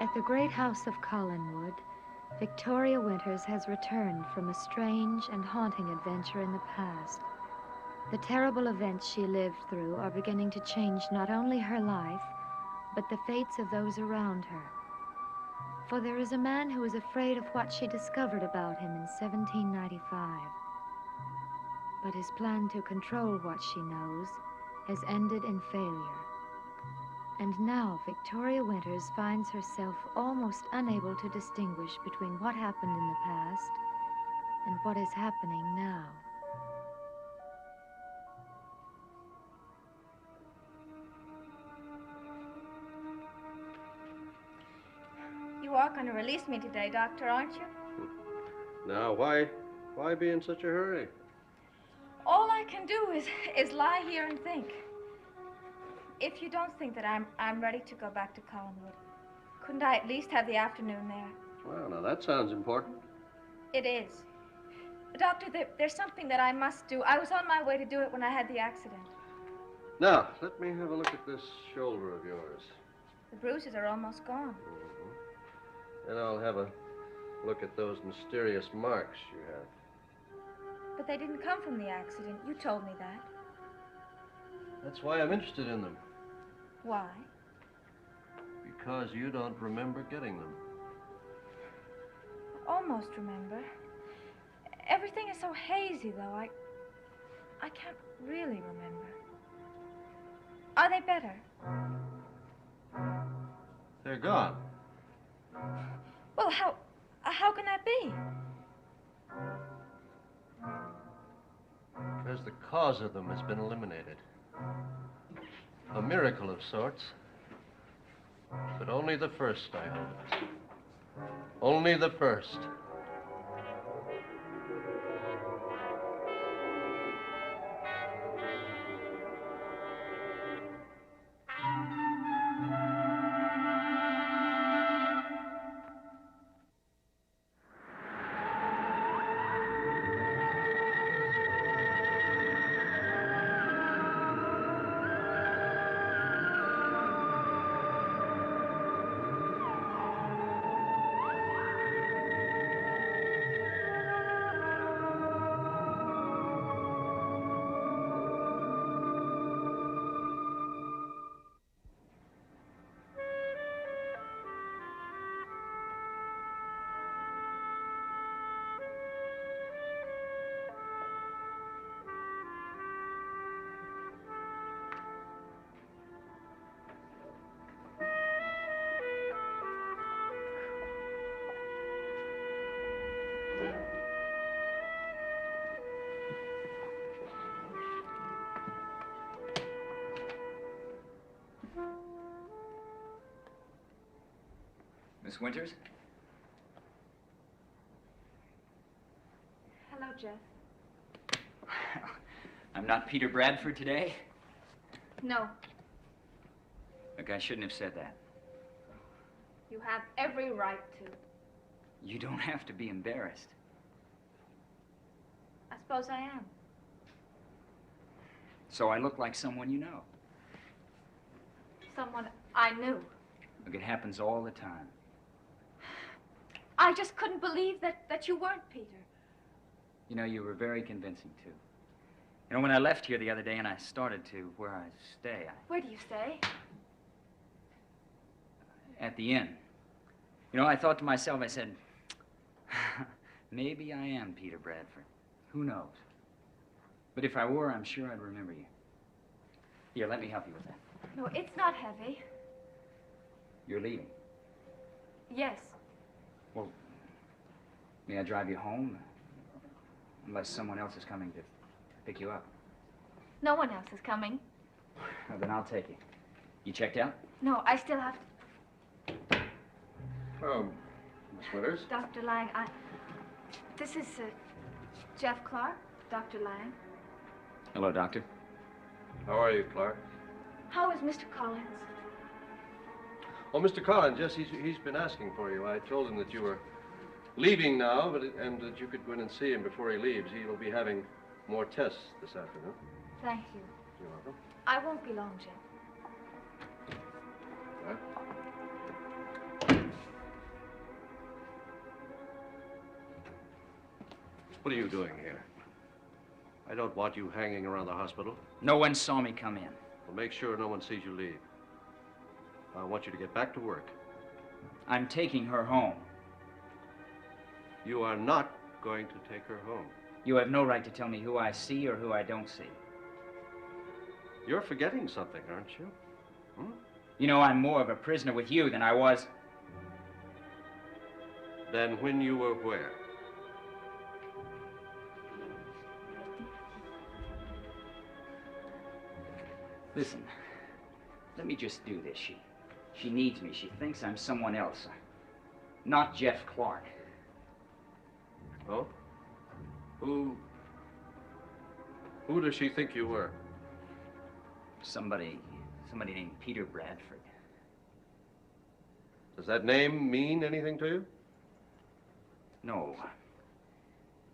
At the great house of Collinwood, Victoria Winters has returned from a strange and haunting adventure in the past. The terrible events she lived through are beginning to change not only her life, but the fates of those around her. For there is a man who is afraid of what she discovered about him in 1795. But his plan to control what she knows has ended in failure. And now Victoria Winters finds herself almost unable to distinguish between what happened in the past and what is happening now. You are going to release me today, Doctor, aren't you? Now, why be in such a hurry? All I can do is lie here and think. If you don't think that I'm ready to go back to Collinwood, couldn't I at least have the afternoon there? Well, now that sounds important. It is. Doctor, there's something that I must do. I was on my way to do it when I had the accident. Now, let me have a look at this shoulder of yours. The bruises are almost gone. Then I'll have a look at those mysterious marks you have. But they didn't come from the accident. You told me that. That's why I'm interested in them. Why? Because you don't remember getting them. Almost remember. Everything is so hazy, though. I can't really remember. Are they better? They're gone. Well, how can that be? Because the cause of them has been eliminated. A miracle of sorts. But only the first, I hope. Only the first. Miss Winters? Hello, Jeff. I'm not Peter Bradford today? No, Look, I shouldn't have said that. you have every right to. You don't have to be embarrassed. I suppose I am. So I look like someone you know. Someone I knew. Look, it happens all the time. I just couldn't believe that you weren't Peter. You know, you were very convincing, too. You know, when I left here the other day and I started to where I stay, Where do you stay? at the inn, you know, I thought to myself, I said, maybe I am Peter Bradford. Who knows? But if I were, I'm sure I'd remember you. Here, let me help you with that. No, it's not heavy. You're leaving. Yes. Well, may I drive you home? Unless someone else is coming to pick you up. No one else is coming. Well, then I'll take you. You checked out? No, I still have to. Oh, Miss Winters? Dr. Lang, this is Jeff Clark, Dr. Lang. Hello, Doctor. How are you, Clark? How is Mr. Collins? Oh, Mr. Collins, yes, he's been asking for you. I told him that you were leaving now, and that you could go in and see him before he leaves. He will be having more tests this afternoon. Thank you. You're welcome. I won't be long, Jeff. Huh? What are you doing here? I don't want you hanging around the hospital. No one saw me come in. Well, make sure no one sees you leave. I want you to get back to work. I'm taking her home. You are not going to take her home. You have no right to tell me who I see or who I don't see. You're forgetting something, aren't you? Hmm? You know, I'm more of a prisoner with you than I was. Than when you were where? Listen, let me just do this. She needs me. She thinks I'm someone else. Not Jeff Clark. Oh? Who does she think you were? Somebody named Peter Bradford. Does that name mean anything to you? No.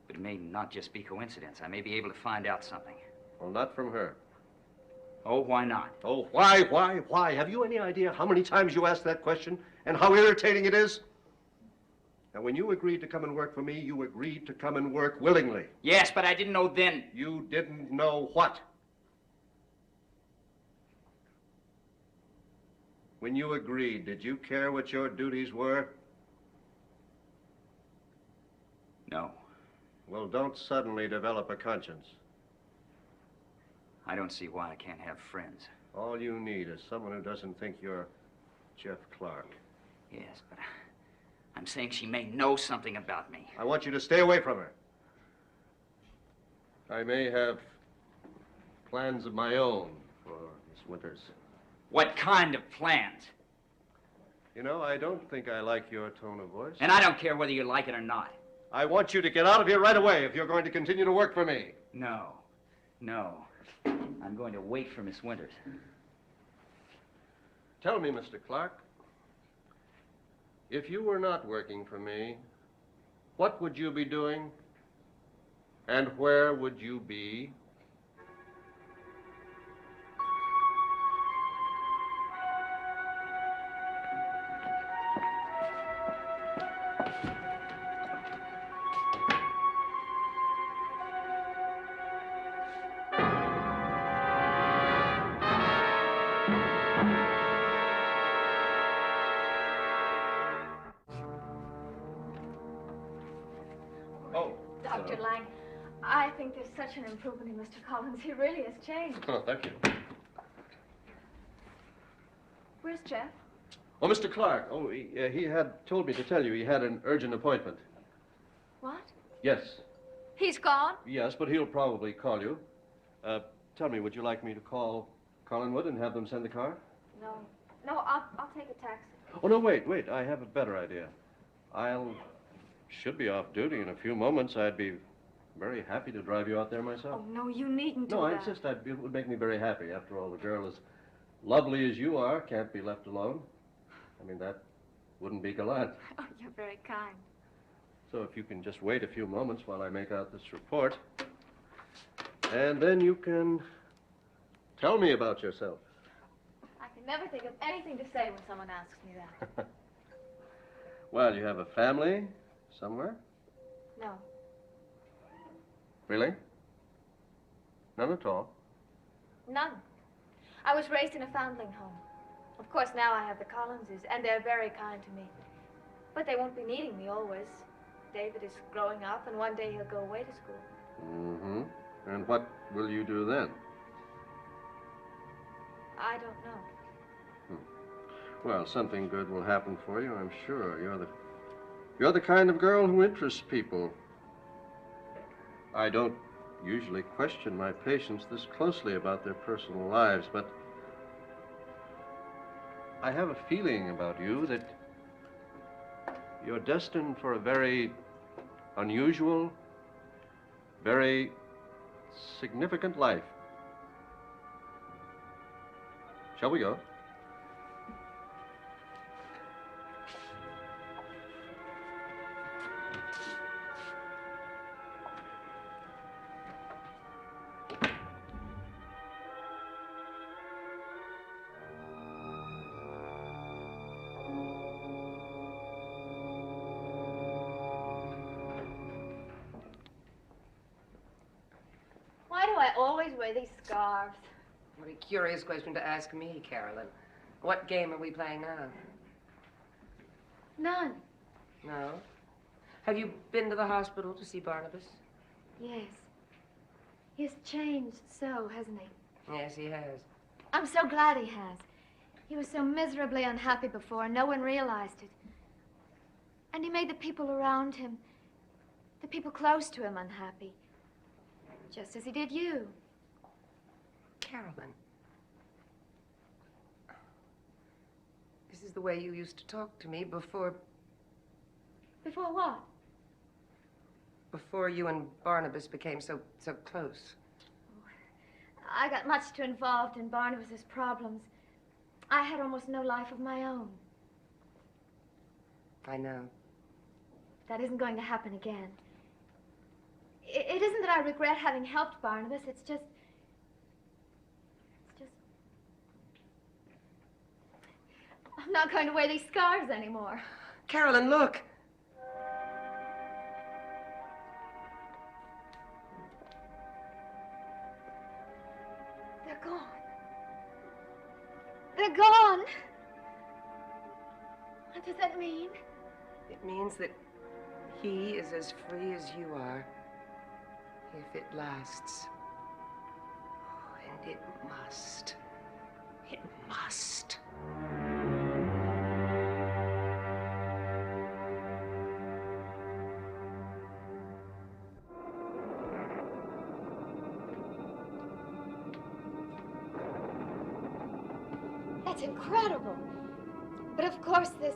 But it may not just be coincidence. I may be able to find out something. Well, not from her. Oh, why not? Oh, why? Have you any idea how many times you asked that question and how irritating it is? And when you agreed to come and work for me, you agreed to come and work willingly. Yes, but I didn't know then. You didn't know what? When you agreed, did you care what your duties were? No. Well, don't suddenly develop a conscience. I don't see why I can't have friends. All you need is someone who doesn't think you're Jeff Clark. Yes, but I'm saying she may know something about me. I want you to stay away from her. I may have plans of my own for Miss Winters. What kind of plans? You know, I don't think I like your tone of voice. And I don't care whether you like it or not. I want you to get out of here right away if you're going to continue to work for me. No. I'm going to wait for Miss Winters. Tell me, Mr. Clark, if you were not working for me, what would you be doing? And where would you be? Dr. Lang, I think there's such an improvement in Mr. Collins. He really has changed. Oh, thank you. Where's Jeff? Oh, Mr. Clark. Oh, he had told me to tell you he had an urgent appointment. What? Yes. He's gone? Yes, but he'll probably call you. Tell me, would you like me to call Collinwood and have them send the car? No, I'll take a taxi. Oh, no, wait. I have a better idea. Should be off duty in a few moments. I'd be very happy to drive you out there myself. Oh, no, you needn't do No, I that. insist. It would make me very happy. After all, a girl as lovely as you are can't be left alone. I mean, that wouldn't be gallant. Oh, you're very kind. So if you can just wait a few moments while I make out this report, and then you can tell me about yourself. I can never think of anything to say when someone asks me that. Well, you have a family somewhere? No. Really? None at all? None. I was raised in a foundling home. Of course, now I have the Collinses, and they're very kind to me. But they won't be needing me always. David is growing up, and one day he'll go away to school. Mm-hmm. And what will you do then? I don't know. Well, something good will happen for you, I'm sure. You're the kind of girl who interests people. I don't usually question my patients this closely about their personal lives, but I have a feeling about you that you're destined for a very unusual, very significant life. Shall we go? always wear these scarves? What a curious question to ask me, Carolyn. What game are we playing now? None. No? Have you been to the hospital to see Barnabas? Yes. He's changed so, hasn't he? Yes, he has. I'm so glad he has. He was so miserably unhappy before, and no one realized it. And he made the people around him, the people close to him, unhappy. Just as he did you. Carolyn. This is the way you used to talk to me before... Before what? Before you and Barnabas became so close. I got much too involved in Barnabas's problems. I had almost no life of my own. I know. That isn't going to happen again. It isn't that I regret having helped Barnabas, it's just... I'm not going to wear these scarves anymore. Carolyn, look! They're gone. They're gone. What does that mean? It means that he is as free as you are, if it lasts. Oh, and it must. It must. That's incredible. But of course this,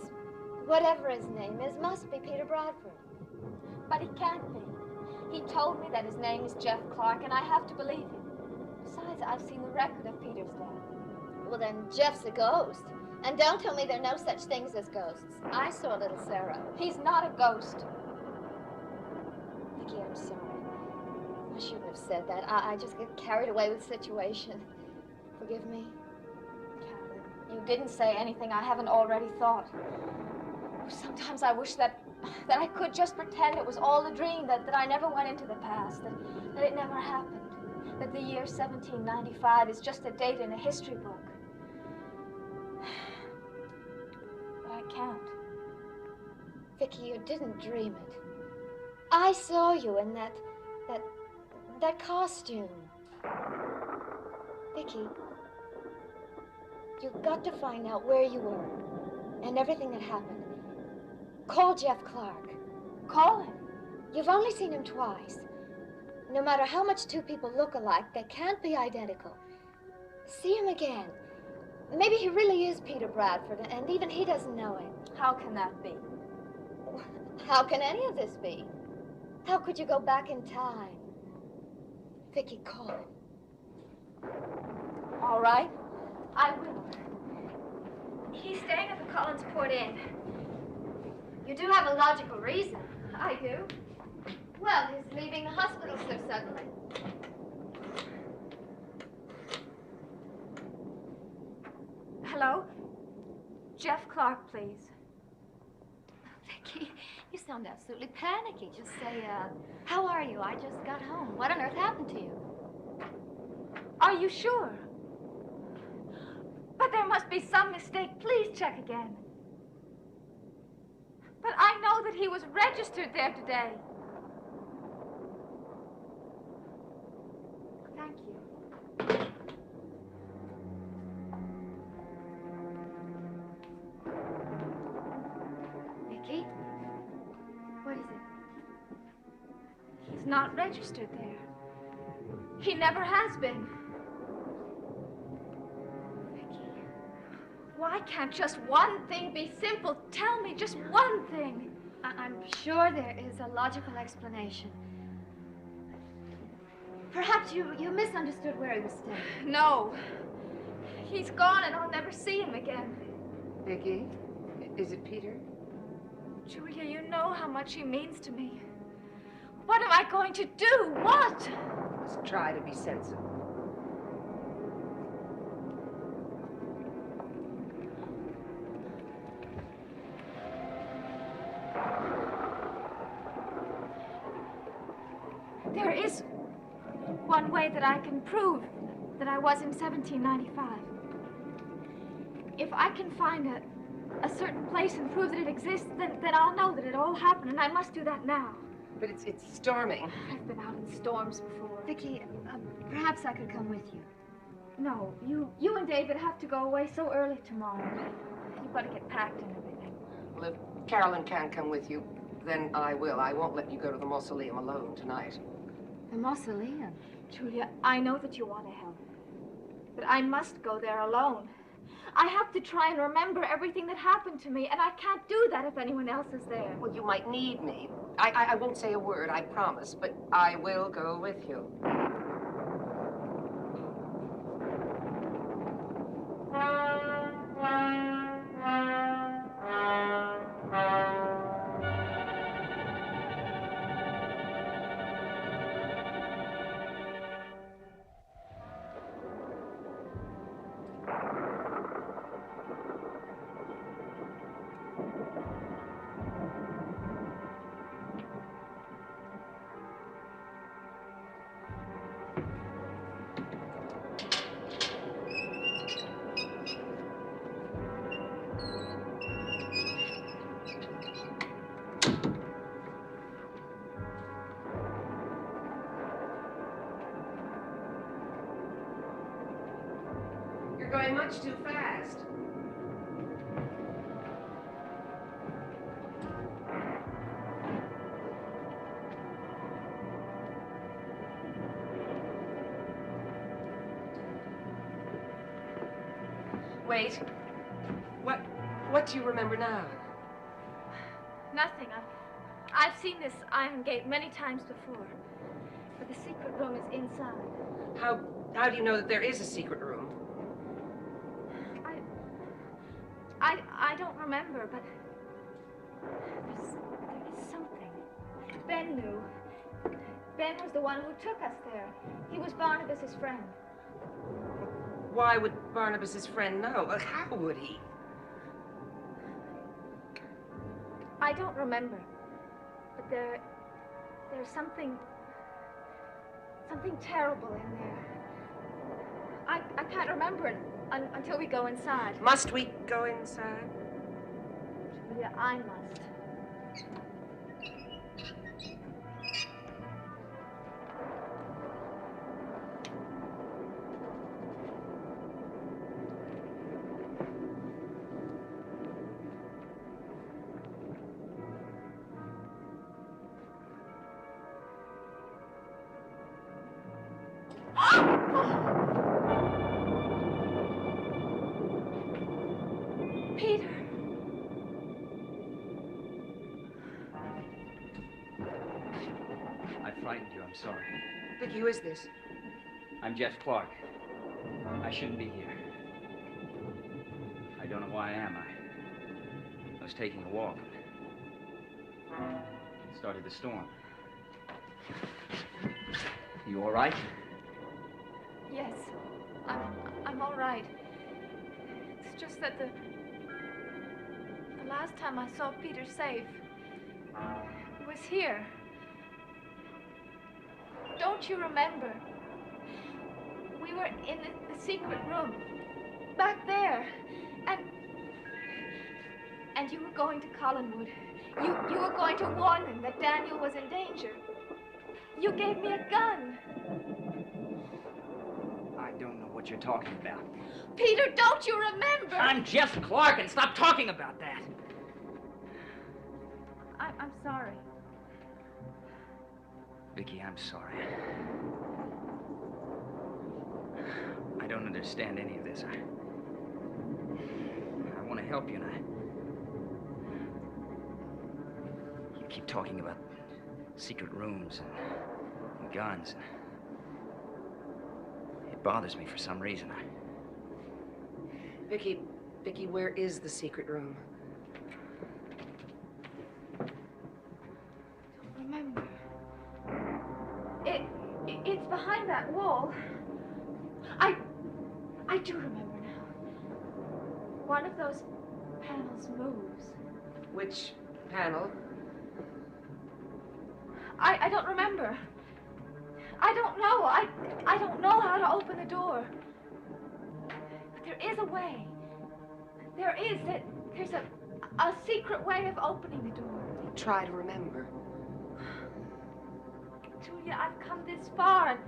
whatever his name is, must be Peter Bradford. But he can't be. He told me that his name is Jeff Clark, and I have to believe him. Besides, I've seen the record of Peter's death. Well, then Jeff's a ghost. And don't tell me there are no such things as ghosts. I saw little Sarah. He's not a ghost. Vicki, I'm sorry. I shouldn't have said that. I just get carried away with the situation. Forgive me. Carolyn, you didn't say anything I haven't already thought. Sometimes I wish that I could just pretend it was all a dream, that I never went into the past, that it never happened, that the year 1795 is just a date in a history book. But I can't. Vicki, you didn't dream it. I saw you in that costume. Vicki, you've got to find out where you were and everything that happened. Call Jeff Clark. Call him. You've only seen him twice. No matter how much two people look alike, they can't be identical. See him again. Maybe he really is Peter Bradford, and even he doesn't know him. How can that be? How can any of this be? How could you go back in time? Vicki, call him. All right, I will. He's staying at the Collinsport Inn. You do have a logical reason. I do. Well, he's leaving the hospital so suddenly. Hello? Jeff Clark, please. Vicki, you sound absolutely panicky. Just say, how are you? I just got home. What on earth happened to you? Are you sure? But there must be some mistake. Please check again. But I know that he was registered there today. Thank you. Vicki? What is it? He's not registered there. He never has been. Why can't just one thing be simple? Tell me just one thing. I'm sure there is a logical explanation. Perhaps you misunderstood where he was staying. No. He's gone and I'll never see him again. Vicki, is it Peter? Julia, you know how much he means to me. What am I going to do? What? Just try to be sensible. one way that I can prove that I was in 1795. If I can find a certain place and prove that it exists, then I'll know that it all happened, and I must do that now. But it's storming. I've been out in storms before. Vicky, perhaps I could come with you. No, you and David have to go away so early tomorrow. You've got to get packed and everything. Well, if Carolyn can't come with you, then I will. I won't let you go to the mausoleum alone tonight. The mausoleum? Julia, I know that you want to help, but I must go there alone. I have to try and remember everything that happened to me, and I can't do that if anyone else is there. Well, you might need me. I won't say a word, I promise, but I will go with you. You're going much too fast. Wait. What do you remember now? Nothing. I've seen this iron gate many times before, but the secret room is inside. How do you know that there is a secret room? I don't remember, but there is something. Ben knew. Ben was the one who took us there. He was Barnabas's friend. Why would Barnabas's friend know? How would he? I don't remember, but there's something terrible in there. I can't remember it until we go inside. Must we go inside? Julia, I must. Peter. I frightened you, I'm sorry. Vicky, who is this? I'm Jeff Clark. I shouldn't be here. I don't know why I am. I was taking a walk. It started to storm. You all right? Yes, I'm all right. It's just that the last time I saw Peter safe, he was here. Don't you remember? We were in the secret room, back there, and you were going to Collinwood. You were going to warn them that Daniel was in danger. You gave me a gun. I don't know what you're talking about. Peter, don't you remember? I'm Jeff Clark, and stop talking about that. I'm sorry. Vicky, I'm sorry. I don't understand any of this. I want to help you, and you keep talking about secret rooms and guns. It bothers me for some reason. Vicky, where is the secret room? Remember. It's behind that wall. I do remember now. One of those panels moves. Which panel? I don't remember. I don't know. I don't know how to open the door. But there is a way. There is. There's a secret way of opening the door. Try to remember. Julia, I've come this far, and